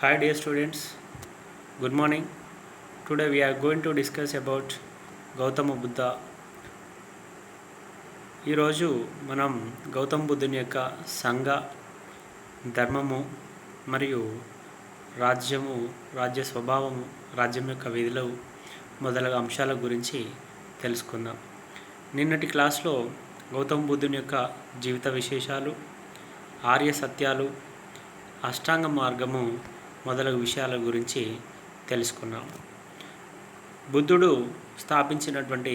Hi dear students, good morning. Today we are going to discuss about Gautama Buddha. ఈరోజు మనం గౌతమ బుద్ధుని యొక్క సంఘ ధర్మము మరియు రాజ్య స్వభావము, రాజ్యం యొక్క విధులు మొదలగు అంశాల గురించి తెలుసుకుందాం. నిన్నటి క్లాస్లో గౌతమ బుద్ధుని యొక్క జీవిత విశేషాలు, ఆర్య సత్యాలు, అష్టాంగ మార్గము మొదలగు విషయాల గురించి తెలుసుకున్నాం. బుద్ధుడు స్థాపించినటువంటి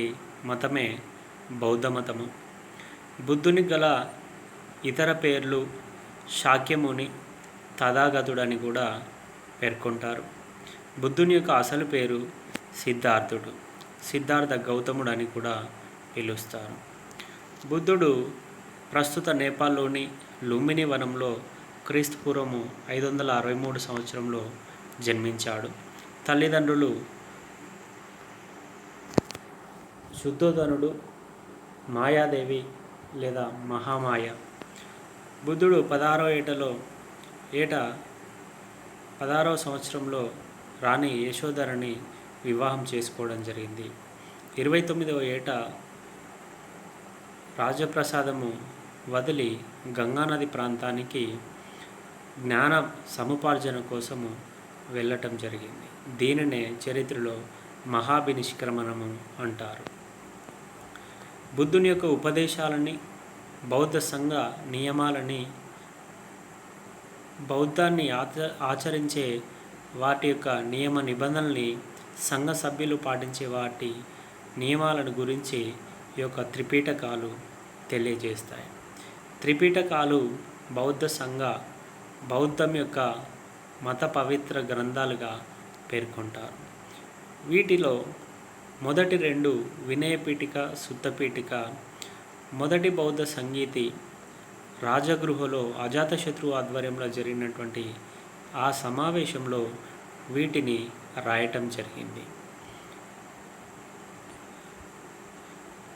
మతమే బౌద్ధ మతము. బుద్ధునికి గల ఇతర పేర్లు శాక్యముని, తథాగతుడని కూడా పేర్కొంటారు. బుద్ధుని యొక్క అసలు పేరు సిద్ధార్థుడు, సిద్ధార్థ గౌతముడు అని కూడా పిలుస్తారు. బుద్ధుడు ప్రస్తుత నేపాల్లోని లుంబిని వనంలో క్రీస్తుపూర్వము 563 సంవత్సరంలో జన్మించాడు. తల్లిదండ్రులు శుద్ధోదనుడు, మాయాదేవి లేదా మహామాయ. బుద్ధుడు 16వ సంవత్సరంలో రాణి యశోధరని వివాహం చేసుకోవడం జరిగింది. 29వ ఏట రాజప్రసాదము వదిలి గంగానది ప్రాంతానికి జ్ఞాన సముపార్జన కోసము వెళ్ళటం జరిగింది. దీనినే చరిత్రలో మహాభినిష్క్రమణము అంటారు. బుద్ధుని యొక్క ఉపదేశాలని, బౌద్ధ సంఘ నియమాలని, బౌద్ధాన్ని ఆచరించే వాటి యొక్క నియమ నిబంధనల్ని, సంఘ సభ్యులు పాటించే వాటి నియమాలను గురించి ఈ యొక్క త్రిపీఠకాలు తెలియజేస్తాయి. త్రిపీఠకాలు బౌద్ధం యొక్క మత పవిత్ర గ్రంథాలుగా పేర్కొంటారు. వీటిలో మొదటి రెండు వినయపీఠిక, సుత్తపీఠిక. మొదటి బౌద్ధ సంగీతి రాజగృహలో అజాతశత్రు ఆధ్వర్యంలో జరిగినటువంటి ఆ సమావేశంలో వీటిని రాయటం జరిగింది.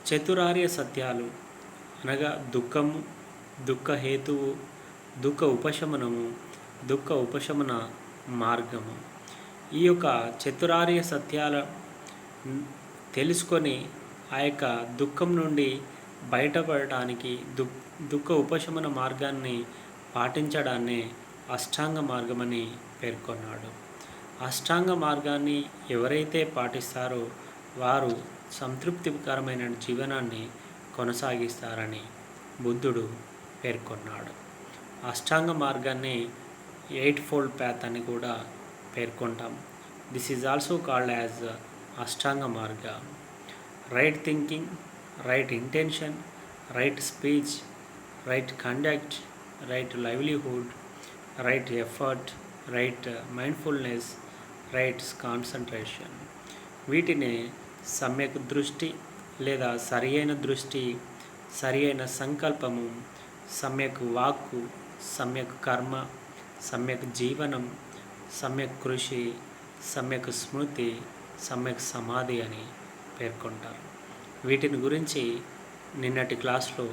చతురార్య సత్యాలు అనగా దుఃఖము, దుఃఖ హేతువు, దుఃఖ ఉపశమనము, దుఃఖ ఉపశమన మార్గము. ఈ యొక్క చతురార్య సత్యాల తెలుసుకొని ఆ యొక్క దుఃఖం నుండి బయటపడటానికి, దుఃఖ ఉపశమన మార్గాన్ని పాటించడాన్నే అష్టాంగ మార్గమని పేర్కొన్నాడు. అష్టాంగ మార్గాన్ని ఎవరైతే పాటిస్తారో వారు సంతృప్తికరమైన జీవనాన్ని కొనసాగిస్తారని బుద్ధుడు పేర్కొన్నాడు. అష్టాంగ మార్గాన్ని 8-fold path అని కూడా పేర్కొంటాం. This is also called as ashtanga marga. Right thinking, right intention, right speech, right conduct, right livelihood, right effort, right mindfulness, right concentration. వీటినే సమ్యక్ దృష్టి లేదా సరి అయిన దృష్టి, సరి అయిన సంకల్పము, సమ్యక్ వాక్కు, సమ్యక్ కర్మ, సమ్యక్ జీవనం, సమ్యక్ కృషి, సమ్యక్ స్మృతి, సమ్యక్ సమాధి అని పేర్కొంటారు. వీటిని గురించి నిన్నటి క్లాస్లో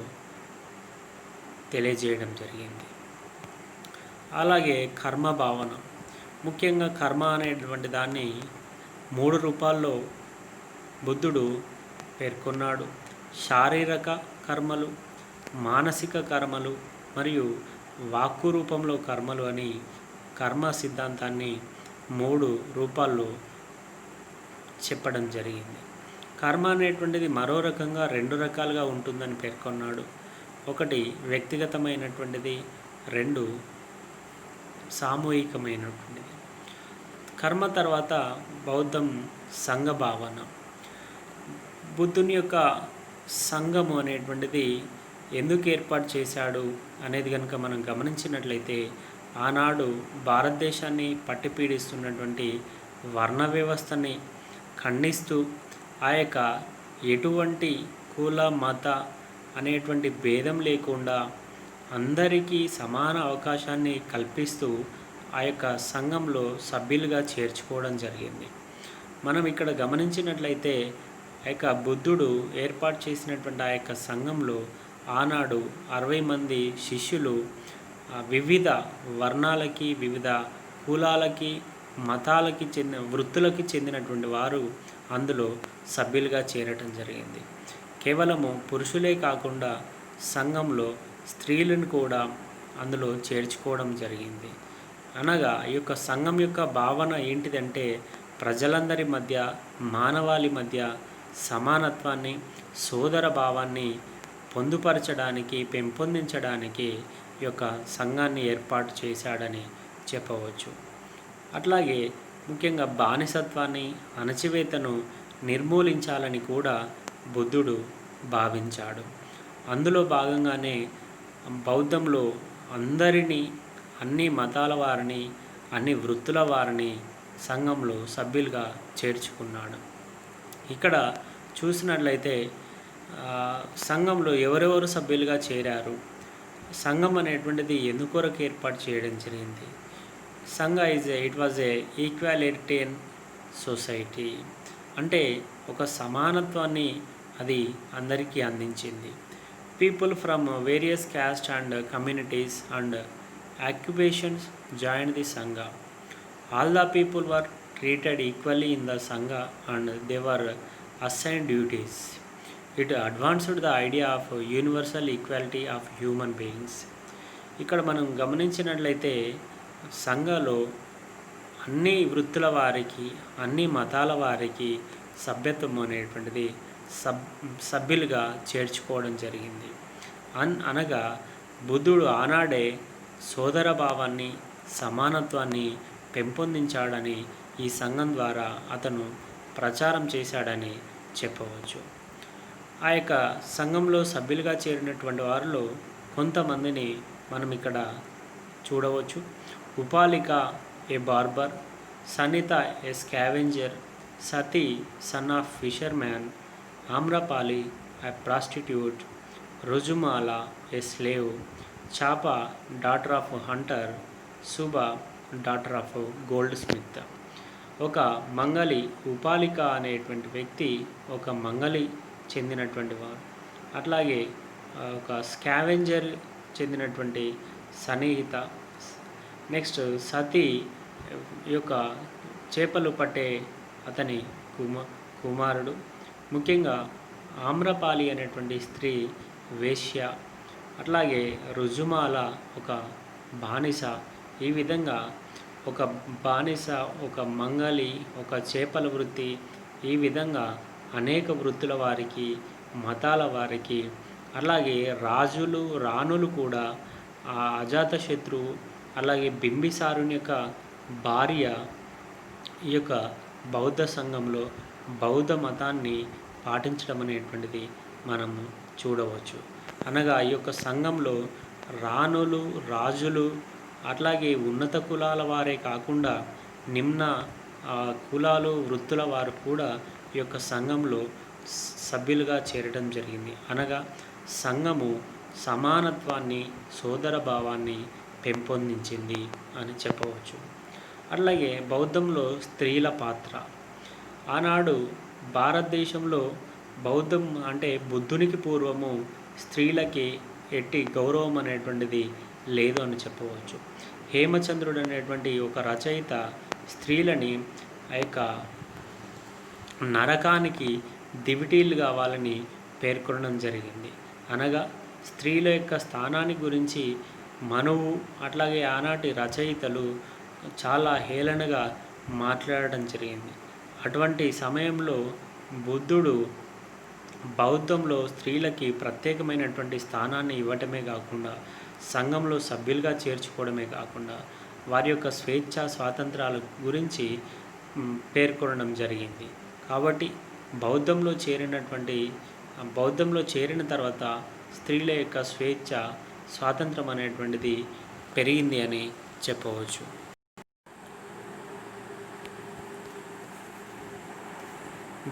తెలియజేయడం జరిగింది. అలాగే కర్మ భావన. ముఖ్యంగా కర్మ అనేటువంటి దాన్ని 3 రూపాల్లో బుద్ధుడు పేర్కొన్నాడు. శారీరక కర్మలు, మానసిక కర్మలు మరియు వాక్కు రూపంలో కర్మలు అని కర్మ సిద్ధాంతాన్ని 3 రూపాల్లో చెప్పడం జరిగింది. కర్మ అనేటువంటిది మరో రకంగా 2 రకాలుగా ఉంటుందని పేర్కొన్నాడు. ఒకటి వ్యక్తిగతమైనటువంటిది, 2 సామూహికమైనటువంటిది. కర్మ తర్వాత బౌద్ధం సంఘ భావన. బుద్ధుని యొక్క సంఘము అనేటువంటిది ఎందుకు ఏర్పాటు చేశాడు అనేది కనుక మనం గమనించినట్లయితే, ఆనాడు భారతదేశాన్ని పట్టిపీడిస్తున్నటువంటి వర్ణ వ్యవస్థని ఖండిస్తూ ఆ యొక్క ఎటువంటి కుల మత అనేటువంటి భేదం లేకుండా అందరికీ సమాన అవకాశాన్ని కల్పిస్తూ ఆ యొక్క సంఘంలో సభ్యులుగా చేర్చుకోవడం జరిగింది. మనం ఇక్కడ గమనించినట్లయితే ఆ యొక్క బుద్ధుడు ఏర్పాటు చేసినటువంటి ఆ యొక్క సంఘంలో ఆనాడు 60 మంది శిష్యులు వివిధ వర్ణాలకి, వివిధ కులాలకి, మతాలకి చెందిన వృత్తులకి చెందినటువంటి వారు అందులో సభ్యులుగా చేరటం జరిగింది. కేవలము పురుషులే కాకుండా సంఘంలో స్త్రీలను కూడా అందులో చేర్చుకోవడం జరిగింది. అనగా ఈ యొక్క సంఘం యొక్క భావన ఏంటిదంటే ప్రజలందరి మధ్య, మానవాళి మధ్య సమానత్వాన్ని, సోదర భావాన్ని పొందుపరచడానికి, పెంపొందించడానికి ఈ యొక్క సంఘాన్ని ఏర్పాటు చేశాడని చెప్పవచ్చు. అట్లాగే ముఖ్యంగా బానిసత్వాన్ని, అణచివేతను నిర్మూలించాలని కూడా బుద్ధుడు భావించాడు. అందులో భాగంగానే బౌద్ధంలో అందరినీ, అన్ని మతాల వారిని, అన్ని వృత్తుల వారిని సంఘంలో సభ్యులుగా చేర్చుకున్నాడు. ఇక్కడ చూసినట్లయితే సంఘంలో ఎవరెవరు సభ్యులుగా చేరారు, సంఘం అనేటువంటిది ఎందుకొరకు ఏర్పాటు చేయడం జరిగింది. సంఘ ఇట్ వాజ్ ఏ ఈక్వాలిటేరియన్ సొసైటీ, అంటే ఒక సమానత్వాన్ని అది అందరికీ అందించింది. People from various caste and communities and occupations joined the Sangha. All the people were treated equally in the Sangha and they were assigned duties. It advanced the idea of universal equality of human beings. ఇక్కడ మనం గమనించినట్లయితే సంఘలో అన్ని వృత్తుల వారికి, అన్ని మతాల వారికి సభ్యత్వం అనేటువంటిది సభ్యులుగా చేర్చుకోవడం జరిగింది. అనగా బుద్ధుడు ఆనాడే సోదర భావాన్ని, సమానత్వాన్ని పెంపొందించాడని ఈ సంఘం ద్వారా అతను ప్రచారం చేశాడని చెప్పవచ్చు. ఆ యొక్క సంఘంలో సభ్యులుగా చేరినటువంటి వారిలో కొంతమందిని మనం ఇక్కడ చూడవచ్చు. Upalika a barber, Sanita a scavenger, Sati son of fisherman, Amrapali a prostitute, Rujumala a slave, Chapa daughter of hunter, Suba daughter of goldsmith. ఒక మంగలి, ఉపాలిక అనేటువంటి వ్యక్తి ఒక మంగలి చెందినటువంటి వారు. అట్లాగే ఒక స్కావెంజర్ చెందినటువంటి సన్నిహిత. నెక్స్ట్ సతీ యొక్క చేపలు పట్టే అతని కుమారుడు. ముఖ్యంగా ఆమ్రపాలి అనేటువంటి స్త్రీ వేశ్య. అట్లాగే రుజుమాల ఒక బానిస. ఈ విధంగా ఒక బానిస, ఒక మంగలి, ఒక చేపల వృత్తి, ఈ విధంగా అనేక వృత్తుల వారికి, మతాల వారికి, అలాగే రాజులు, రాణులు కూడా ఆ అజాతశత్రువు, అలాగే బింబిసారుని యొక్క భార్య ఈ యొక్క బౌద్ధ సంఘంలో బౌద్ధ మతాన్ని పాటించడం అనేటువంటిది మనము చూడవచ్చు. అనగా ఈ యొక్క సంఘంలో రాణులు, రాజులు, అట్లాగే ఉన్నత కులాల వారే కాకుండా నిమ్న కులాలు, వృత్తుల వారు కూడా ఈ యొక్క సంఘంలో సభ్యులుగా చేరడం జరిగింది. అనగా సంఘము సమానత్వాన్ని, సోదర భావాన్ని పెంపొందించింది అని చెప్పవచ్చు. అట్లాగే బౌద్ధంలో స్త్రీల పాత్ర. ఆనాడు భారతదేశంలో బౌద్ధం అంటే బుద్ధునికి పూర్వము స్త్రీలకి ఎట్టి గౌరవం అనేటువంటిది లేదు అని చెప్పవచ్చు. హేమచంద్రుడు అనేటువంటి ఒక రచయిత స్త్రీలని ఆ యొక్క నరకానికి దివిటీలు కావాలని పేర్కొనడం జరిగింది. అనగా స్త్రీల యొక్క స్థానాన్ని గురించి మనువు, అట్లాగే ఆనాటి రచయితలు చాలా హేళనగా మాట్లాడడం జరిగింది. అటువంటి సమయంలో బుద్ధుడు బౌద్ధంలో స్త్రీలకి ప్రత్యేకమైనటువంటి స్థానాన్ని ఇవ్వటమే కాకుండా సంఘంలో సభ్యులుగా చేర్చుకోవడమే కాకుండా వారి యొక్క స్వేచ్ఛ, స్వాతంత్రాల గురించి పేర్కొనడం జరిగింది. కాబట్టి బౌద్ధంలో చేరిన తర్వాత స్త్రీల యొక్క స్వేచ్ఛ, స్వాతంత్రం అనేటువంటిది పెరిగింది అని చెప్పవచ్చు.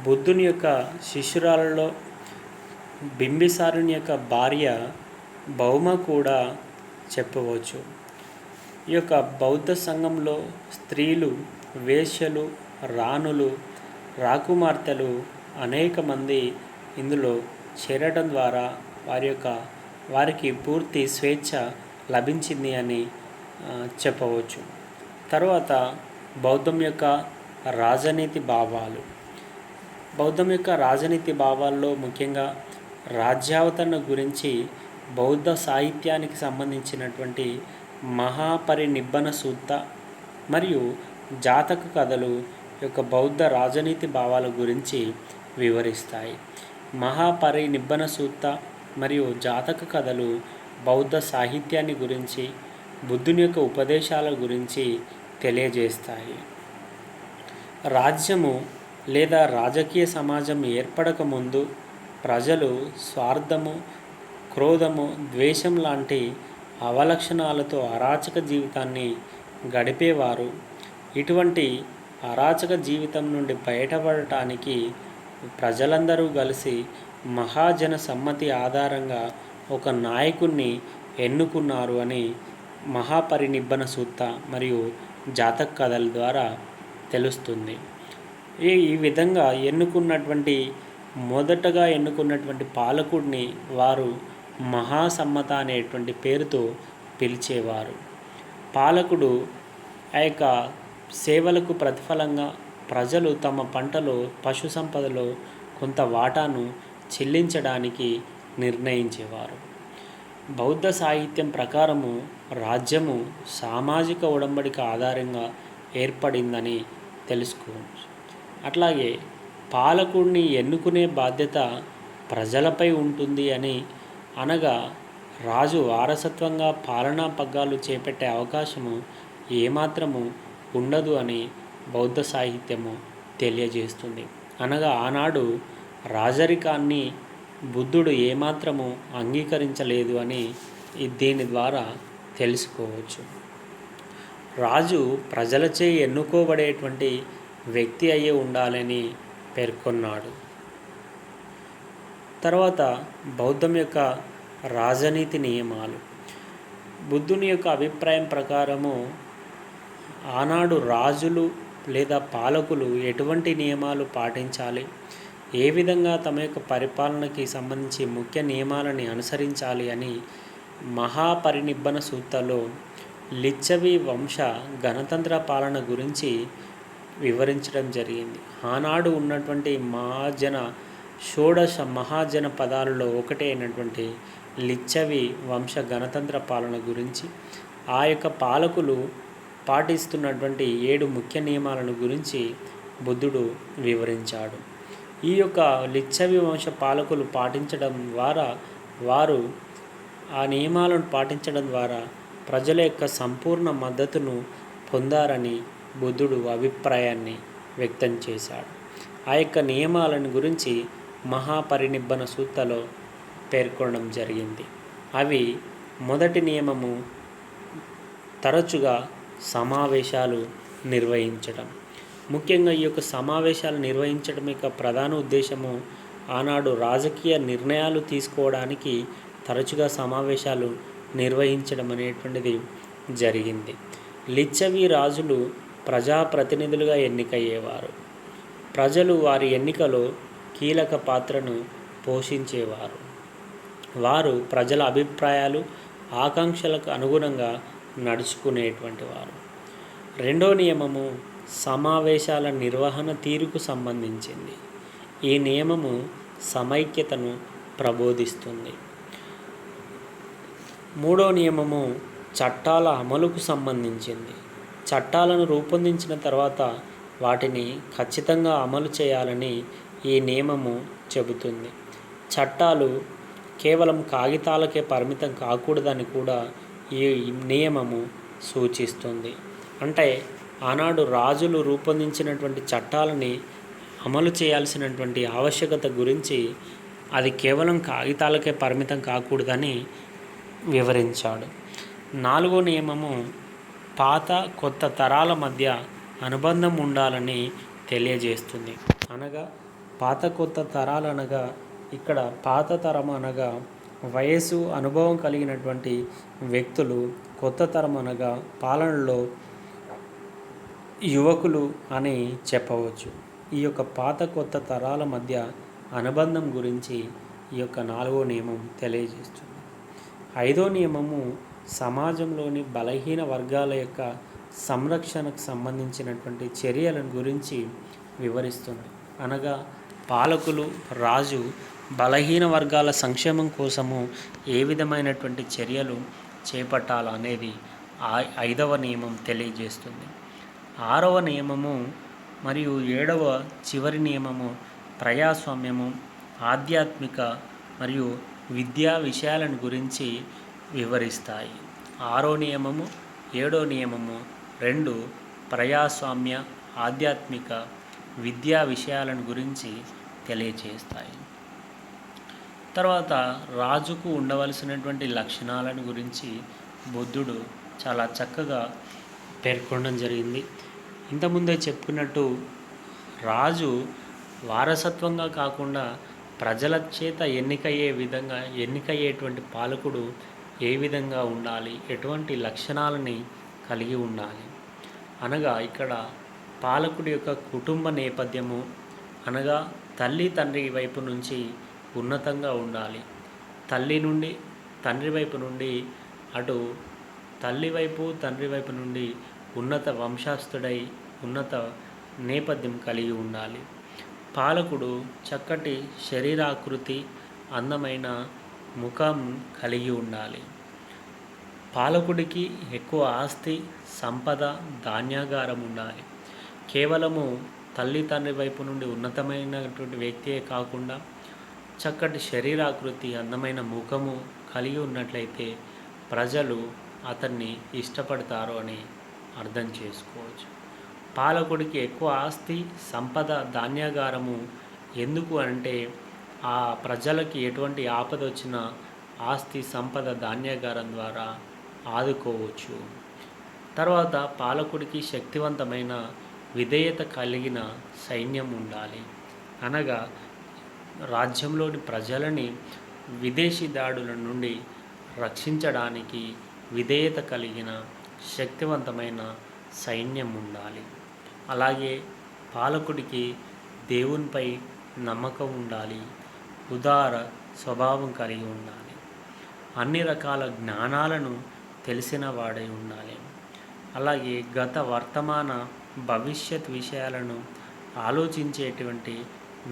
బుద్ధుని యొక్క శిష్యురాలలో బింబిసారుని యొక్క భార్య భౌమ కూడా చెప్పవచ్చు. ఈ యొక్క బౌద్ధ సంఘంలో స్త్రీలు, వేశ్యలు, రాణులు, రాకుమార్తెలు అనేక మంది ఇందులో చేరడం ద్వారా వారికి పూర్తి స్వేచ్ఛ లభించింది అని చెప్పవచ్చు. తర్వాత బౌద్ధం యొక్క రాజనీతి భావాలు. బౌద్ధం యొక్క రాజనీతి భావాల్లో ముఖ్యంగా రాజ్యావతరణ గురించి బౌద్ధ సాహిత్యానికి సంబంధించినటువంటి మహాపరినిబ్బన సూత్త మరియు జాతక కథలు యొక్క బౌద్ధ రాజనీతి భావాల గురించి వివరిస్తాయి. మహాపరినిబ్బన సూత్త మరియు జాతక కథలు బౌద్ధ సాహిత్యాన్ని గురించి, బుద్ధుని యొక్క ఉపదేశాల గురించి తెలియజేస్తాయి. రాజ్యము లేదా రాజకీయ సమాజం ఏర్పడక ముందు ప్రజలు స్వార్థము, క్రోధము, ద్వేషం లాంటి అవలక్షణాలతో అరాచక జీవితాన్ని గడిపేవారు. ఇటువంటి అరాచక జీవితం నుండి బయటపడటానికి ప్రజలందరూ కలిసి మహాజన సమ్మతి ఆధారంగా ఒక నాయకుణ్ణి ఎన్నుకున్నారు అని మహాపరినిబ్బన సూత్త మరియు జాతక కథల ద్వారా తెలుస్తుంది. ఈ విధంగా మొదటగా ఎన్నుకున్నటువంటి పాలకుడిని వారు మహాసమ్మత అనేటువంటి పేరుతో పిలిచేవారు. పాలకుడు ఆ యొక్క సేవలకు ప్రతిఫలంగా ప్రజలు తమ పంటలో, పశు సంపదలో కొంత వాటాను చెల్లించడానికి నిర్ణయించేవారు. బౌద్ధ సాహిత్యం ప్రకారము రాజ్యము సామాజిక ఉడంబడిక ఆధారంగా ఏర్పడిందని తెలుసుకోవచ్చు. అట్లాగే పాలకుడిని ఎన్నుకునే బాధ్యత ప్రజలపై ఉంటుంది అని, అనగా రాజు వారసత్వంగా పాలనా పగ్గాలు చేపట్టే అవకాశము ఏమాత్రము ఉండదు అని బౌద్ధ సాహిత్యము తెలియజేస్తుంది. అనగా ఆనాడు రాజరికాన్ని బుద్ధుడు ఏమాత్రము అంగీకరించలేదు అని దీని ద్వారా తెలుసుకోవచ్చు. రాజు ప్రజలచే ఎన్నుకోబడేటువంటి వ్యక్తి అయ్యే ఉండాలని పేర్కొన్నాడు. తర్వాత బౌద్ధం యొక్క రాజనీతి నియమాలు. బుద్ధుని యొక్క అభిప్రాయం ప్రకారము ఆనాడు రాజులు లేదా పాలకులు ఎటువంటి నియమాలు పాటించాలి, ఏ విధంగా తమ యొక్క పరిపాలనకి సంబంధించి ముఖ్య నియమాలని అనుసరించాలి అని మహాపరినిబ్బన సూత్రలో లిచ్చవి వంశ గణతంత్ర పాలన గురించి వివరించడం జరిగింది. ఆనాడు ఉన్నటువంటి షోడశ మహాజన పదాలలో ఒకటి అయినటువంటి లిచ్చవి వంశ గణతంత్ర పాలన గురించి, ఆ యొక్క పాలకులు పాటిస్తున్నటువంటి 7 ముఖ్య నియమాలను గురించి బుద్ధుడు వివరించాడు. ఈ యొక్క లిచ్చవి వంశ పాలకులు పాటించడం ద్వారా, వారు ఆ నియమాలను పాటించడం ద్వారా ప్రజల యొక్క సంపూర్ణ మద్దతును పొందారని బుద్ధుడు అభిప్రాయాన్ని వ్యక్తం చేశాడు. ఆ యొక్క నియమాలను గురించి మహాపరినిబ్బన సూత్రలో పేర్కొనడం జరిగింది. అవి: మొదటి నియమము తరచుగా సమావేశాలు నిర్వహించడం. ముఖ్యంగా ఈ యొక్క సమావేశాలు నిర్వహించడం యొక్క ప్రధాన ఉద్దేశము ఆనాడు రాజకీయ నిర్ణయాలు తీసుకోవడానికి తరచుగా సమావేశాలు నిర్వహించడం అనేటువంటిది జరిగింది. లిచ్చవి రాజులు ప్రజాప్రతినిధులుగా ఎన్నికయ్యేవారు. ప్రజలు వారి ఎన్నికలో కీలక పాత్రను పోషించేవారు. వారు ప్రజల అభిప్రాయాలు, ఆకాంక్షలకు అనుగుణంగా నడుచుకునేటువంటి వారు. రెండో నియమము సమావేశాల నిర్వహణ తీరుకు సంబంధించింది. ఈ నియమము సమైక్యతను ప్రబోధిస్తుంది. మూడో నియమము చట్టాల అమలుకు సంబంధించింది. చట్టాలను రూపొందించిన తర్వాత వాటిని ఖచ్చితంగా అమలు చేయాలని ఈ నియమము చెబుతుంది. చట్టాలు కేవలం కాగితాలకే పరిమితం కాకూడదని కూడా ఈ నియమము సూచిస్తుంది. అంటే ఆనాడు రాజులు రూపొందించినటువంటి చట్టాలని అమలు చేయాల్సినటువంటి ఆవశ్యకత గురించి, అది కేవలం కాగితాలకే పరిమితం కాకూడదని వివరించాడు. నాలుగో నియమము పాత కొత్త తరాల మధ్య అనుబంధం ఉండాలని తెలియజేస్తుంది. అనగా పాత కొత్త తరాలు అనగా ఇక్కడ పాత తరం అనగా వయసు, అనుభవం కలిగినటువంటి వ్యక్తులు, కొత్త తరం అనగా పాలనలో యువకులు అని చెప్పవచ్చు. ఈ యొక్క పాత కొత్త తరాల మధ్య అనుబంధం గురించి ఈ యొక్క నాలుగో నియమం తెలియజేస్తుంది. ఐదో నియమము సమాజంలోని బలహీన వర్గాల యొక్క సంరక్షణకు సంబంధించినటువంటి చర్యల గురించి వివరిస్తుంది. అనగా పాలకులు, రాజు బలహీన వర్గాల సంక్షేమం కోసము ఏ విధమైనటువంటి చర్యలు చేపట్టాలనేది 5వ నియమం తెలియజేస్తుంది. 6వ నియమము మరియు 7వ చివరి నియమము ప్రజాస్వామ్యము, ఆధ్యాత్మిక మరియు విద్యా విషయాలను గురించి వివరిస్తాయి. 6వ నియమము, 7వ నియమము రెండు ప్రజాస్వామ్య, ఆధ్యాత్మిక, విద్యా విషయాలను గురించి తెలియచేస్తాయి. తర్వాత రాజుకు ఉండవలసినటువంటి లక్షణాలను గురించి బుద్ధుడు చాలా చక్కగా పేర్కొనడం జరిగింది. ఇంతకుముందే చెప్పుకున్నట్టు రాజు వారసత్వంగా కాకుండా ప్రజల చేత ఎన్నికయ్యేటువంటి పాలకుడు ఏ విధంగా ఉండాలి, ఎటువంటి లక్షణాలని కలిగి ఉండాలి అనగా ఇక్కడ పాలకుడి యొక్క కుటుంబ నేపథ్యము అనగా తల్లి తండ్రి వైపు నుంచి ఉన్నతంగా ఉండాలి. తండ్రి వైపు నుండి అటు తల్లి వైపు తండ్రి వైపు నుండి ఉన్నత వంశస్థుడై ఉన్నత నేపథ్యం కలిగి ఉండాలి. పాలకుడు చక్కటి శరీరాకృతి, అందమైన ముఖం కలిగి ఉండాలి. పాలకుడికి ఎక్కువ ఆస్తి, సంపద, ధాన్యాగారం ఉండాలి. కేవలము తల్లి తండ్రి వైపు నుండి ఉన్నతమైనటువంటి వ్యక్తియే కాకుండా చక్కటి శరీరాకృతి, అందమైన ముఖము కలిగి ఉన్నట్లయితే ప్రజలు అతన్ని ఇష్టపడతారు అని అర్థం చేసుకోవచ్చు. పాలకుడికి ఎక్కువ ఆస్తి, సంపద, ధాన్యాగారము ఎందుకు అంటే ఆ ప్రజలకి ఎటువంటి ఆపద వచ్చినా ఆస్తి, సంపద, ధాన్యాగారం ద్వారా ఆదుకోవచ్చు. తర్వాత పాలకుడికి శక్తివంతమైన విధేయత కలిగిన సైన్యం ఉండాలి. అనగా రాజ్యంలోని ప్రజలని విదేశీ దాడుల నుండి రక్షించడానికి విధేయత కలిగిన శక్తివంతమైన సైన్యం ఉండాలి. అలాగే పాలకుడికి దేవునిపై నమ్మకం ఉండాలి. ఉదార స్వభావం కలిగి ఉండాలి. అన్ని రకాల జ్ఞానాలను తెలిసిన వాడై ఉండాలి. అలాగే గత, వర్తమాన, భవిష్యత్ విషయాలను ఆలోచించేటువంటి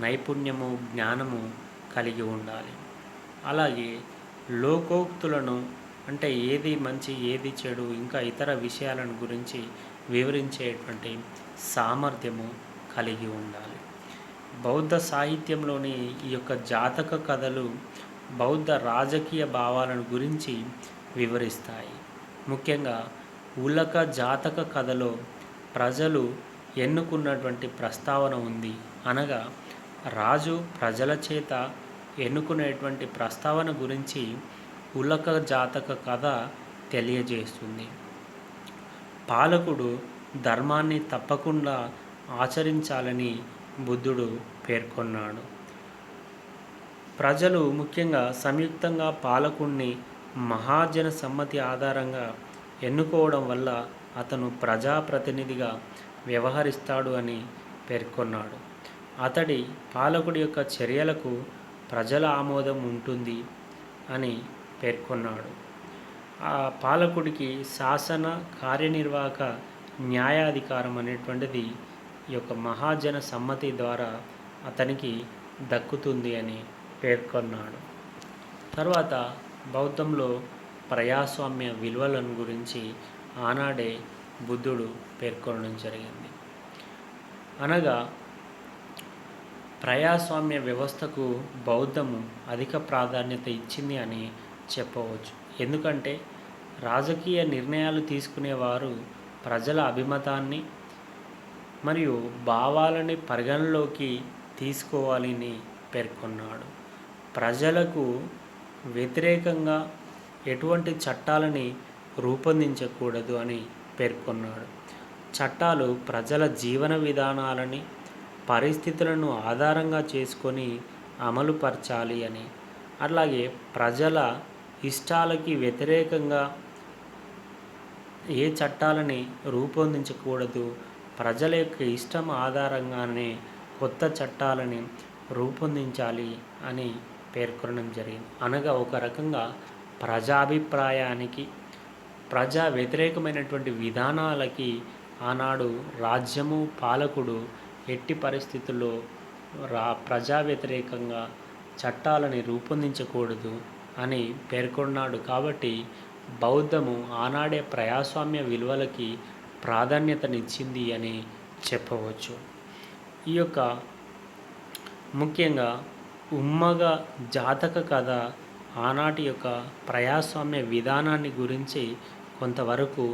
నైపుణ్యము, జ్ఞానము కలిగి ఉండాలి. అలాగే లోకోక్తులను అంటే ఏది మంచి, ఏది చెడు, ఇంకా ఇతర విషయాలను గురించి వివరించేటువంటి సామర్థ్యము కలిగి ఉండాలి. బౌద్ధ సాహిత్యంలోని ఈ యొక్క జాతక కథలు బౌద్ధ రాజకీయ భావాలను గురించి వివరిస్తాయి. ముఖ్యంగా ఉలక జాతక కథలో ప్రజలు ఎన్నుకున్నటువంటి ప్రస్తావన ఉంది. అనగా రాజు ప్రజల చేత ఎన్నుకునేటువంటి ప్రస్తావన గురించి ఉలక జాతక కథ తెలియజేస్తుంది. పాలకుడు ధర్మాన్ని తప్పకుండా ఆచరించాలని బుద్ధుడు పేర్కొన్నాడు. ప్రజలు ముఖ్యంగా సంయుక్తంగా పాలకుడిని మహాజన సమ్మతి ఆధారంగా ఎన్నుకోవడం వల్ల అతను ప్రజాప్రతినిధిగా వ్యవహరిస్తాడు అని పేర్కొన్నాడు. అతడి పాలకుడి యొక్క చర్యలకు ప్రజల ఆమోదం ఉంటుంది అని పేర్కొన్నాడు. ఆ పాలకుడికి శాసన, కార్యనిర్వాహక, న్యాయాధికారం అనేటువంటిది ఈ యొక్క మహాజన సమ్మతి ద్వారా అతనికి దక్కుతుంది అని పేర్కొన్నాడు. తర్వాత బౌద్ధంలో ప్రజాస్వామ్య విలువలను గురించి ఆనాడే బుద్ధుడు పేర్కొనడం జరిగింది. అనగా ప్రజాస్వామ్య వ్యవస్థకు బౌద్ధము అధిక ప్రాధాన్యత ఇచ్చింది అని చెప్పవచ్చు. ఎందుకంటే రాజకీయ నిర్ణయాలు తీసుకునేవారు ప్రజల అభిమతాన్ని మరియు భావాలని పరిగణలోకి తీసుకోవాలని పేర్కొన్నాడు. ప్రజలకు వ్యతిరేకంగా ఎటువంటి చట్టాలని రూపొందించకూడదు అని పేర్కొన్నాడు. చట్టాలు ప్రజల జీవన విధానాలని, పరిస్థితులను ఆధారంగా చేసుకొని అమలుపరచాలి అని, అలాగే ప్రజల ఇష్టాలకి వ్యతిరేకంగా ఏ చట్టాలని రూపొందించకూడదు, ప్రజల యొక్క ఇష్టం ఆధారంగానే కొత్త చట్టాలని రూపొందించాలి అని పేర్కొనడం జరిగింది. అనగా ఒక రకంగా ప్రజాభిప్రాయానికి, ప్రజా వ్యతిరేకమైనటువంటి విధానాలకి ఆనాడు రాజ్యము పాలకుడు ఎట్టి పరిస్థితుల్లో ప్రజా వ్యతిరేకంగా చట్టాలని రూపొందించకూడదు అని పేర్కొన్నాడు. కాబట్టి బౌద్ధము ఆనాడే ప్రజాస్వామ్య విలువలకి ప్రాధాన్యతనిచ్చింది అని చెప్పవచ్చు. ఈ యొక్క ముఖ్యంగా ఉమ్మగ జాతక కథ ఆనాటి యొక్క ప్రజాస్వామ్య విధానాన్ని గురించి కొంతవరకు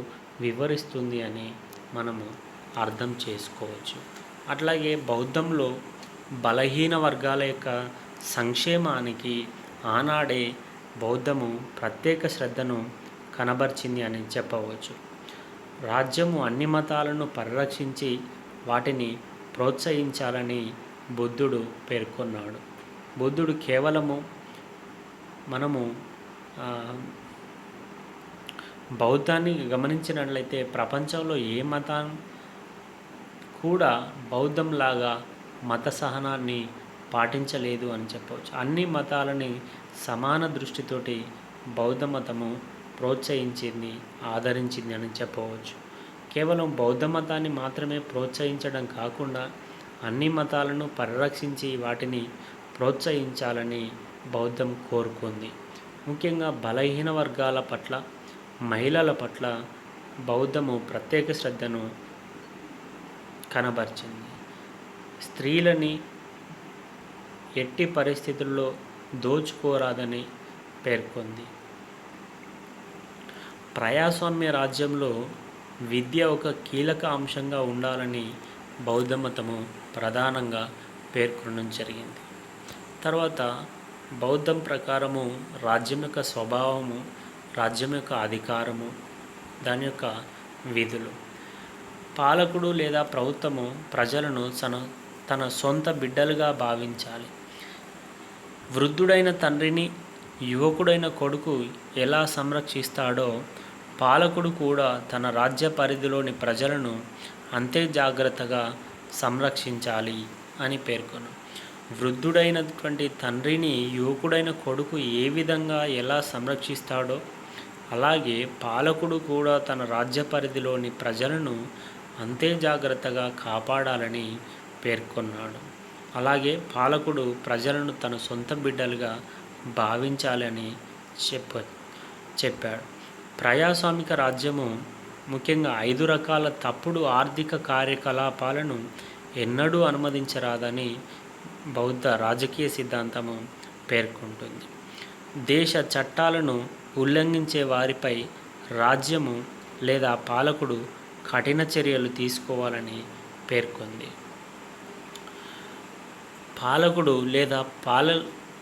వివరిస్తుంది అని మనము అర్థం చేసుకోవచ్చు. అట్లాగే బౌద్ధంలో బలహీన వర్గాల యొక్క సంక్షేమానికి ఆనాడే బౌద్ధము ప్రత్యేక శ్రద్ధను కనబర్చింది అని చెప్పవచ్చు. రాజ్యము అన్ని మతాలను పరిరక్షించి వాటిని ప్రోత్సహించాలని బుద్ధుడు పేర్కొన్నాడు. బుద్ధుడు కేవలము మనము బౌద్ధాన్ని గమనించినట్లయితే ప్రపంచంలో ఏ మతం కూడా బౌద్ధంలాగా మత సహనాన్ని పాటించలేదు అని చెప్పవచ్చు. అన్ని మతాలని సమాన దృష్టితోటి బౌద్ధ మతము ప్రోత్సహించింది, ఆదరించింది అని చెప్పవచ్చు. కేవలం బౌద్ధ మతాన్ని మాత్రమే ప్రోత్సహించడం కాకుండా అన్ని మతాలను పరిరక్షించి వాటిని ప్రోత్సహించాలని బౌద్ధం కోరుకుంది. ముఖ్యంగా బలహీన వర్గాల పట్ల, మహిళల పట్ల బౌద్ధము ప్రత్యేక శ్రద్ధను కనబర్చింది. స్త్రీలని ఎట్టి పరిస్థితుల్లో దోచుకోరాదని పేర్కొంది. ప్రజాస్వామ్య రాజ్యంలో విద్య ఒక కీలక అంశంగా ఉండాలని బౌద్ధ మతము ప్రధానంగా పేర్కొనడం జరిగింది. తర్వాత బౌద్ధం ప్రకారము రాజ్యం యొక్క స్వభావము, రాజ్యం యొక్క అధికారము, దాని యొక్క విధులు. పాలకుడు లేదా ప్రభుత్వము ప్రజలను తన సొంత బిడ్డలుగా భావించాలి. వృద్ధుడైన తండ్రిని యువకుడైన కొడుకు ఎలా సంరక్షిస్తాడో పాలకుడు కూడా తన రాజ్య పరిధిలోని ప్రజలను అంతే జాగ్రత్తగా సంరక్షించాలి అని పేర్కొను. వృద్ధుడైనటువంటి తండ్రిని యువకుడైన కొడుకు ఏ విధంగా ఎలా సంరక్షిస్తాడో అలాగే పాలకుడు కూడా తన రాజ్య పరిధిలోని ప్రజలను అంతే జాగ్రత్తగా కాపాడాలని పేర్కొన్నాడు. అలాగే ప్రజలను తన సొంత బిడ్డలుగా భావించాలని చెప్పాడు. ప్రజాస్వామిక రాజ్యము ముఖ్యంగా 5 రకాల తప్పుడు ఆర్థిక కార్యకలాపాలను ఎన్నడూ అనుమతించరాదని బౌద్ధ రాజకీయ సిద్ధాంతము పేర్కొంటుంది. దేశ చట్టాలను ఉల్లంఘించే వారిపై రాజ్యము లేదా పాలకుడు కఠిన చర్యలు తీసుకోవాలని పేర్కొంది. పాలకుడు లేదా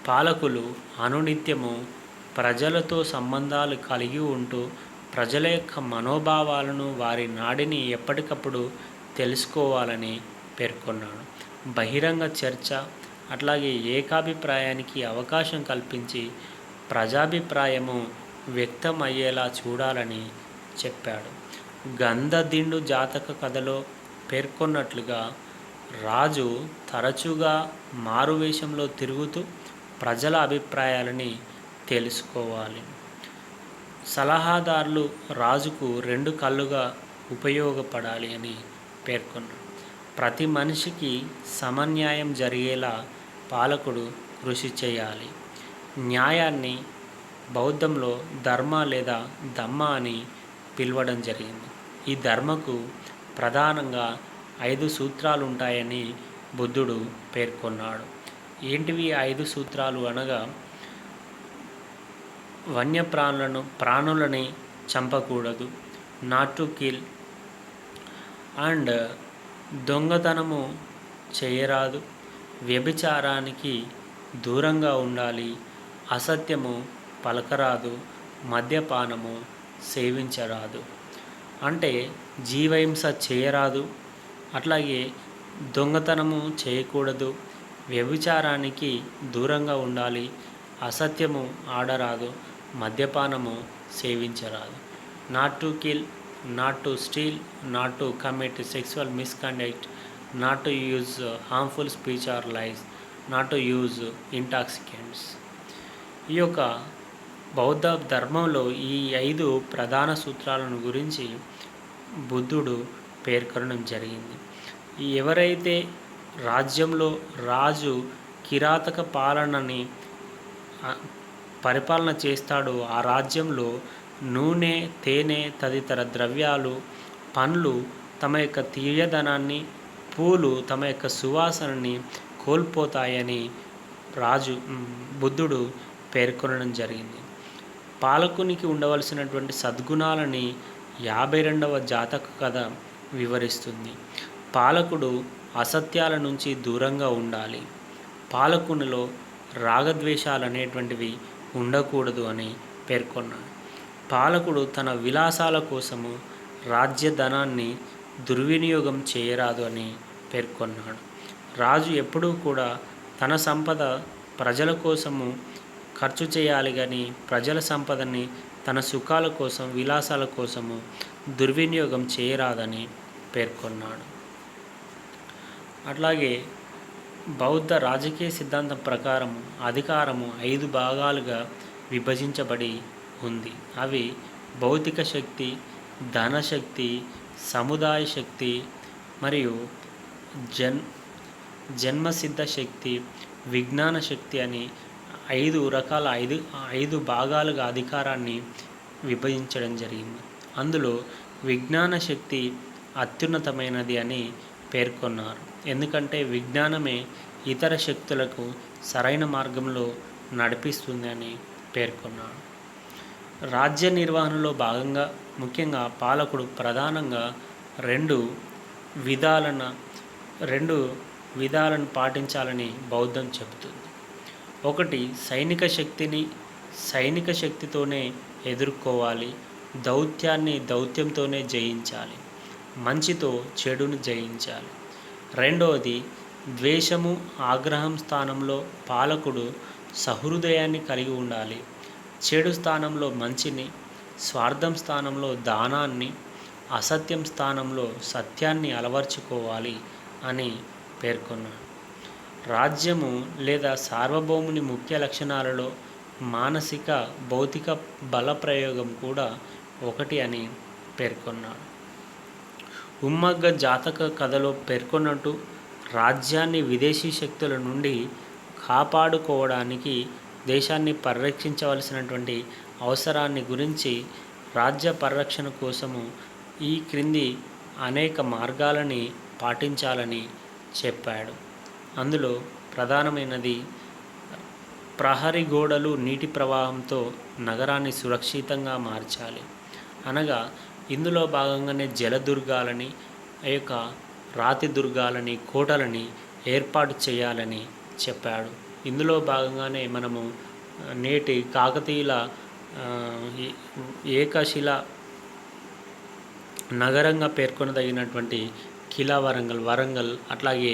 పాలకులు అనునిత్యము ప్రజలతో సంబంధాలు కలిగి ఉంటూ ప్రజల యొక్క మనోభావాలను, వారి నాడిని ఎప్పటికప్పుడు తెలుసుకోవాలని పేర్కొన్నాడు. బహిరంగ చర్చ అట్లాగే ఏకాభిప్రాయానికి అవకాశం కల్పించి ప్రజాభిప్రాయము వ్యక్తం అయ్యేలా చూడాలని చెప్పాడు. గంధదిండు జాతక కథలో పేర్కొన్నట్లుగా రాజు తరచుగా మారువేషంలో తిరుగుతూ ప్రజల అభిప్రాయాలని తెలుసుకోవాలి. సలహాదారులు రాజుకు 2 కళ్ళుగా ఉపయోగపడాలి అని పేర్కొన్నాడు. ప్రతి మనిషికి సమన్యాయం జరిగేలా పాలకుడు కృషి చేయాలి. న్యాయాన్ని బౌద్ధంలో ధర్మ లేదా ధమ్మ అని పిలవడం జరిగింది. ఈ ధర్మకు ప్రధానంగా 5 సూత్రాలు ఉంటాయని బుద్ధుడు పేర్కొన్నాడు. ఏంటివి 5 సూత్రాలు అనగా ప్రాణులని చంపకూడదు, నాట్ టు కిల్, అండ్ దొంగతనము చేయరాదు, వ్యభిచారానికి దూరంగా ఉండాలి, అసత్యము పలకరాదు, మద్యపానము సేవించరాదు. అంటే జీవహింస చేయరాదు, అట్లాగే దొంగతనము చేయకూడదు, వ్యభిచారానికి దూరంగా ఉండాలి, అసత్యము ఆడరాదు, మద్యపానము సేవించరాదు. Not to kill, not to steal, not to commit sexual misconduct, not to use harmful speech or lies, not to use intoxicants. ఈ యొక్క బౌద్ధ ధర్మంలో ఈ 5 ప్రధాన సూత్రాలను గురించి బుద్ధుడు పేర్కొనడం జరిగింది. ఎవరైతే రాజ్యంలో రాజు కిరాతక పాలనని పరిపాలన చేస్తాడో ఆ రాజ్యంలో నూనె, తేనె తదితర ద్రవ్యాలు, పండ్లు తమ యొక్క తీయదనాన్ని, పూలు తమ యొక్క సువాసనని కోల్పోతాయని బుద్ధుడు పేర్కొనడం జరిగింది. పాలకునికి ఉండవలసినటువంటి సద్గుణాలని 52వ జాతక కథ వివరిస్తుంది. పాలకుడు అసత్యాల నుంచి దూరంగా ఉండాలి. పాలకునిలో రాగద్వేషాలు అనేటువంటివి ఉండకూడదు అని పేర్కొన్నాడు. పాలకుడు తన విలాసాల కోసము రాజ్యధనాన్ని దుర్వినియోగం చేయరాదు అని పేర్కొన్నాడు. రాజు ఎప్పుడూ కూడా తన సంపద ప్రజల కోసము ఖర్చు చేయాలి కానీ ప్రజల సంపదని తన సుఖాల కోసం, విలాసాల కోసము దుర్వినియోగం చేయరాదని పేర్కొన్నాడు. అట్లాగే బౌద్ధ రాజకీయ సిద్ధాంతం ప్రకారం అధికారము 5 భాగాలుగా విభజించబడి ఉంది. అవి భౌతిక శక్తి, ధనశక్తి, సముదాయ శక్తి మరియు జన్మసిద్ధ శక్తి, విజ్ఞాన శక్తి అని 5 రకాల 5 భాగాలుగా అధికారాన్ని విభజించడం జరిగింది. అందులో విజ్ఞాన శక్తి అత్యున్నతమైనది అని పేర్కొన్నారు. ఎందుకంటే విజ్ఞానమే ఇతర శక్తులకు సరైన మార్గంలో నడిపిస్తుంది అని పేర్కొన్నాడు. రాజ్య నిర్వహణలో భాగంగా ముఖ్యంగా పాలకుడు ప్రధానంగా రెండు విధాలను పాటించాలని బౌద్ధం చెబుతుంది. ఒకటి, సైనిక శక్తితోనే ఎదుర్కోవాలి. దౌత్యాన్ని దౌత్యంతోనే జయించాలి. మంచితో చెడును జయించాలి. రెండవది, ద్వేషము, ఆగ్రహం స్థానంలో పాలకుడు సహృదయాన్ని కలిగి ఉండాలి. చెడు స్థానంలో మంచిని, స్వార్థం స్థానంలో దానాన్ని, అసత్యం స్థానంలో సత్యాన్ని అలవర్చుకోవాలి అని పేర్కొన్నాడు. రాజ్యము లేదా సార్వభౌముని ముఖ్య లక్షణాలలో మానసిక, భౌతిక బల ప్రయోగం కూడా ఒకటి అని పేర్కొన్నాడు. ఉమ్మగ్గ జాతక కథలో పేర్కొన్నట్టు రాజ్యాన్ని విదేశీ శక్తుల నుండి కాపాడుకోవడానికి దేశాన్ని పరిరక్షించవలసినటువంటి అవసరాన్ని గురించి రాజ్య పరిరక్షణ కోసము ఈ క్రింది అనేక మార్గాలని పాటించాలని చెప్పాడు. అందులో ప్రధానమైనది ప్రహరీ గోడలు నీటి ప్రవాహంతో నగరాన్ని సురక్షితంగా మార్చాలి. అనగా ఇందులో భాగంగానే జలదుర్గాలని, ఆ యొక్క రాతి దుర్గాలని, కోటలని ఏర్పాటు చేయాలని చెప్పాడు. ఇందులో భాగంగానే మనము నేటి కాకతీయుల ఏకశిల నగరంగా పేర్కొనదగినటువంటి కిలా వరంగల్, అట్లాగే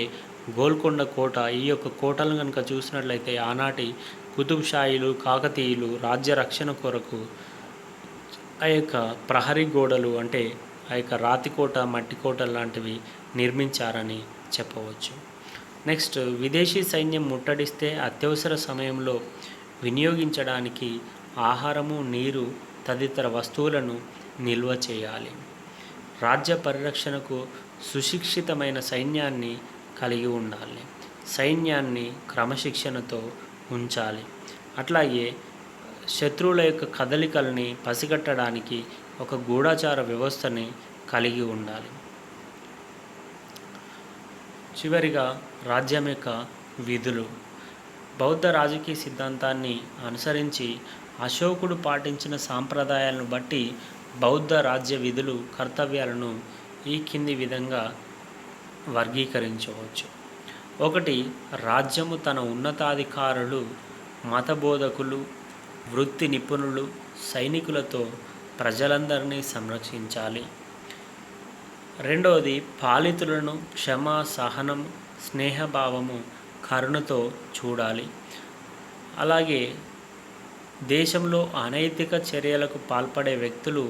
గోల్కొండ కోట, ఈ యొక్క కోటలను కనుక చూసినట్లయితే ఆనాటి కుతుబ్ షాహీలు, కాకతీయులు రాజ్య రక్షణ కొరకు ఆ యొక్క ప్రహరీ గోడలు అంటే ఆ యొక్క రాతి కోట, మట్టి కోట లాంటివి నిర్మించారని చెప్పవచ్చు. నెక్స్ట్, విదేశీ సైన్యం ముట్టడిస్తే అత్యవసర సమయంలో వినియోగించడానికి ఆహారము, నీరు తదితర వస్తువులను నిల్వ చేయాలి. రాజ్య పరిరక్షణకు సుశిక్షితమైన సైన్యాన్ని కలిగి ఉండాలి. సైన్యాన్ని క్రమశిక్షణతో ఉంచాలి. అట్లాగే శత్రువుల యొక్క కదలికల్ని పసిగట్టడానికి ఒక గూఢచార వ్యవస్థని కలిగి ఉండాలి. చివరిగా రాజ్యం యొక్క విధులు. బౌద్ధ రాజకీయ సిద్ధాంతాన్ని అనుసరించి అశోకుడు పాటించిన సాంప్రదాయాలను బట్టి బౌద్ధ రాజ్య విధులు, కర్తవ్యాలను ఈ కింది విధంగా వర్గీకరించవచ్చు. ఒకటి, రాజ్యము తన ఉన్నతాధికారులు, మతబోధకులు, వృత్తి నిపుణులు, సైనికులతో ప్రజలందరినీ సంరక్షించాలి. రెండవది, పాలితులను క్షమ, సహనం, స్నేహభావము, కరుణతో చూడాలి. అలాగే దేశంలో అనైతిక చర్యలకు పాల్పడే వ్యక్తులు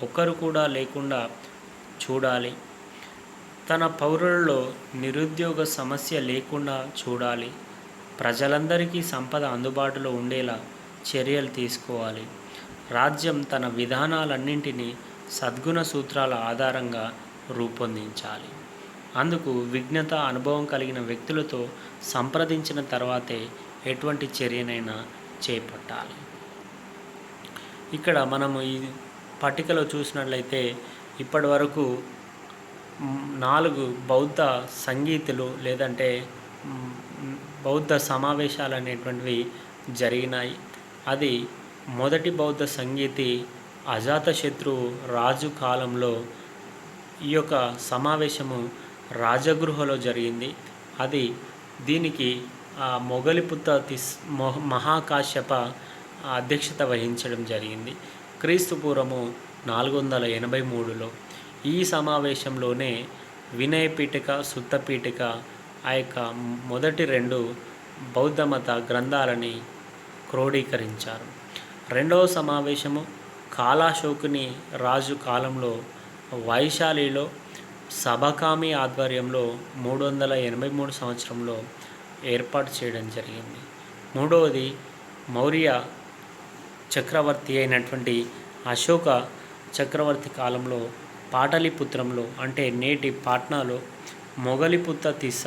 ఒక్కరు కూడా లేకుండా చూడాలి. తన పౌరులలో నిరుద్యోగ సమస్య లేకుండా చూడాలి. ప్రజలందరికీ సంపద అందుబాటులో ఉండేలా చర్యలు తీసుకోవాలి. రాజ్యం తన విధానాలన్నింటినీ సద్గుణ సూత్రాల ఆధారంగా రూపొందించాలి. అందుకు విజ్ఞత, అనుభవం కలిగిన వ్యక్తులతో సంప్రదించిన తర్వాతే ఎటువంటి చర్యనైనా చేపట్టాలి. ఇక్కడ మనము ఈ పట్టికలో చూసినట్లయితే ఇప్పటి వరకు 4 బౌద్ధ సంగీతులు లేదంటే బౌద్ధ సమావేశాలు అనేటువంటివి జరిగినాయి. అది మొదటి బౌద్ధ సంగీతి అజాతశత్రువు రాజు కాలంలో ఈ యొక్క సమావేశము రాజగృహలో జరిగింది. దీనికి మొగలిపుత్త మహాకాశ్యప అధ్యక్షత వహించడం జరిగింది. క్రీస్తు పూర్వము 483లో ఈ సమావేశంలోనే వినయ పీఠిక, సుత్త పీఠిక ఆ యొక్క మొదటి 2 బౌద్ధ మత గ్రంథాలని క్రోడీకరించారు. రెండవ సమావేశము కాలాశోకుని రాజు కాలంలో వైశాలిలో సబకామి ఆధ్వర్యంలో 383 సంవత్సరంలో ఏర్పాటు చేయడం జరిగింది. మూడవది మౌర్య చక్రవర్తి అయినటువంటి అశోక చక్రవర్తి కాలంలో పాటలీపుత్రంలో అంటే నేటి పాట్నాలో మొగలిపుత్త తిస్స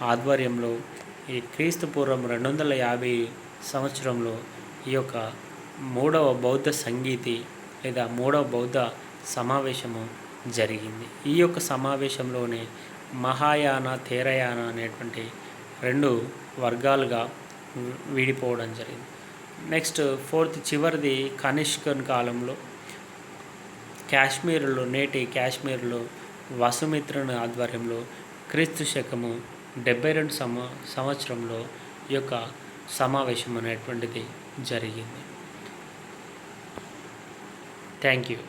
ఆధ్వర్యంలో ఈ క్రీస్తు పూర్వం 250 సంవత్సరంలో ఈ యొక్క 3వ బౌద్ధ సంగీతి లేదా 3వ బౌద్ధ సమావేశము జరిగింది. ఈ యొక్క సమావేశంలోనే మహాయాన, తేరయాన అనేటువంటి 2 వర్గాలుగా విడిపోవడం జరిగింది. నెక్స్ట్ 4th చివరిది కనిష్కన్ కాలంలో కాశ్మీర్లో నేటి కాశ్మీర్లో వసుమిత్రుని ఆధ్వర్యంలో క్రీస్తు శకము 72 సంవత్సరంలో ఈ యొక్క సమావేశం అనేటువంటిది జరిగింది. Thank you.